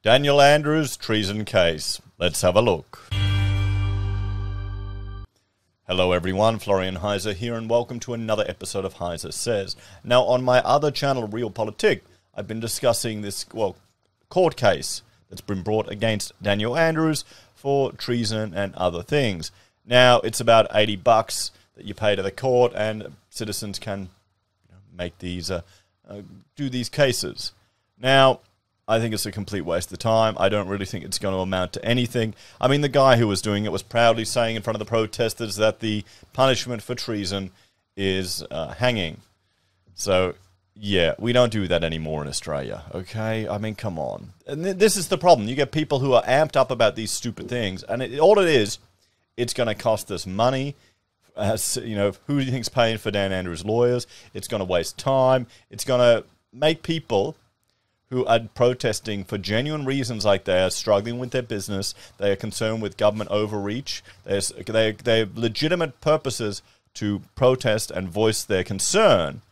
Daniel Andrews treason case. Let's have a look. Hello everyone, Florian.Heise here, and welcome to another episode of HeiseSays. Now, on my other channel, Realpolitik, I've been discussing this, court case that's been brought against Daniel Andrews for treason and other things. Now, it's about $80 that you pay to the court, and citizens can make these, do these cases. Now, I think it's a complete waste of time. I don't really think it's going to amount to anything. I mean, the guy who was doing it was proudly saying in front of the protesters that the punishment for treason is hanging. So, yeah, we don't do that anymore in Australia, okay? I mean, come on. And this is the problem. You get people who are amped up about these stupid things, and all it is, it's going to cost us money. Who do you think's paying for Dan Andrews' lawyers? It's going to waste time. It's going to make people who are protesting for genuine reasons, like they are struggling with their business, they are concerned with government overreach, they have legitimate purposes to protest and voice their concern,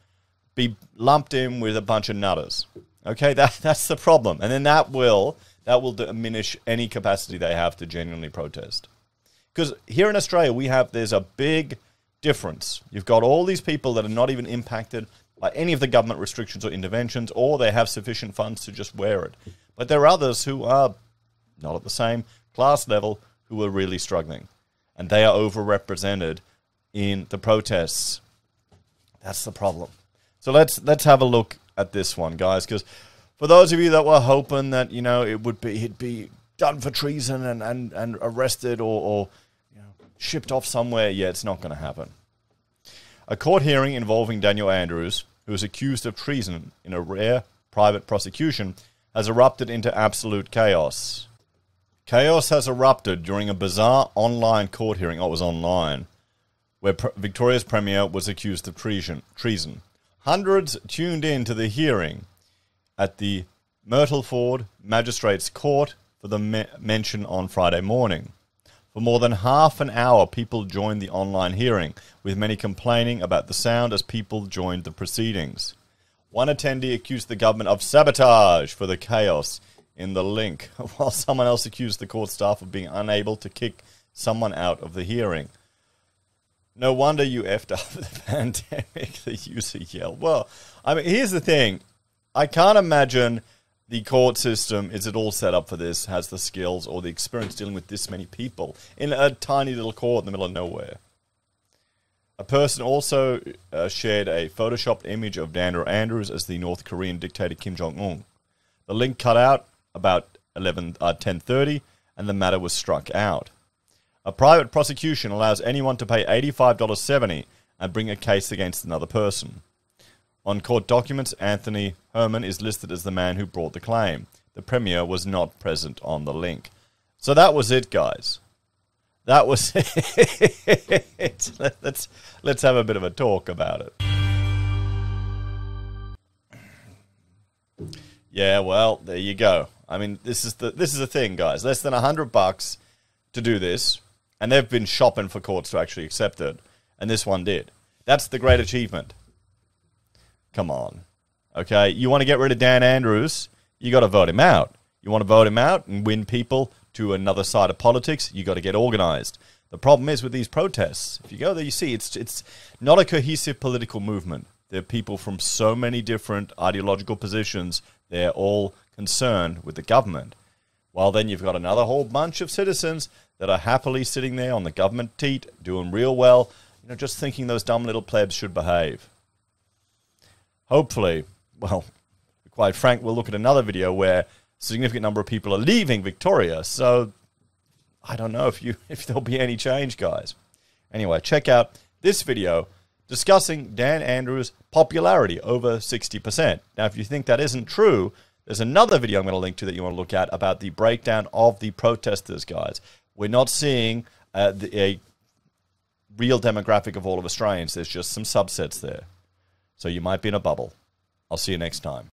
be lumped in with a bunch of nutters. Okay, that's the problem. And then that will diminish any capacity they have to genuinely protest. Because here in Australia, there's a big difference. You've got all these people that are not even impacted by any of the government restrictions or interventions, or they have sufficient funds to just wear it. But there are others who are not at the same class level who are really struggling. And they are overrepresented in the protests. That's the problem. So let's have a look at this one, guys, because for those of you that were hoping that, he'd be done for treason and arrested or shipped off somewhere, yeah, it's not going to happen. A court hearing involving Daniel Andrews, who is accused of treason in a rare private prosecution, has erupted into absolute chaos. Chaos has erupted during a bizarre online court hearing, it was online, where Victoria's Premier was accused of treason. Hundreds tuned in to the hearing at the Myrtleford Magistrates Court for the mention on Friday morning. For more than half an hour, people joined the online hearing, with many complaining about the sound as people joined the proceedings. One attendee accused the government of sabotage for the chaos in the link, while someone else accused the court staff of being unable to kick someone out of the hearing. No wonder you effed up the pandemic, the user yelled. Well, I mean, here's the thing. I can't imagine the court system, is it all set up for this, has the skills or the experience dealing with this many people in a tiny little court in the middle of nowhere. A person also shared a photoshopped image of Daniel Andrews as the North Korean dictator Kim Jong-un. The link cut out about 10:30 and the matter was struck out. A private prosecution allows anyone to pay $85.70 and bring a case against another person. On court documents, Anthony Herman is listed as the man who brought the claim. The Premier was not present on the link. So that was it, guys. That was it. Let's have a bit of a talk about it. Yeah, well, there you go. I mean, this is the thing, guys. Less than $100 to do this, and they've been shopping for courts to actually accept it, and this one did. That's the great achievement. Come on. Okay, you want to get rid of Dan Andrews, you got to vote him out. You want to vote him out and win people to another side of politics, you got to get organized. The problem is with these protests, if you go there, you see it's not a cohesive political movement. There are people from so many different ideological positions. They're all concerned with the government. While then you've got another whole bunch of citizens that are happily sitting there on the government teat, doing real well, just thinking those dumb little plebs should behave. Hopefully, well, quite frank, we'll look at another video where a significant number of people are leaving Victoria. So I don't know if there'll be any change, guys. Anyway, check out this video discussing Dan Andrews' popularity over 60%. Now, if you think that isn't true, there's another video I'm going to link to that you want to look at about the breakdown of the protesters, guys. We're not seeing a real demographic of all of Australians. There's just some subsets there. So you might be in a bubble. I'll see you next time.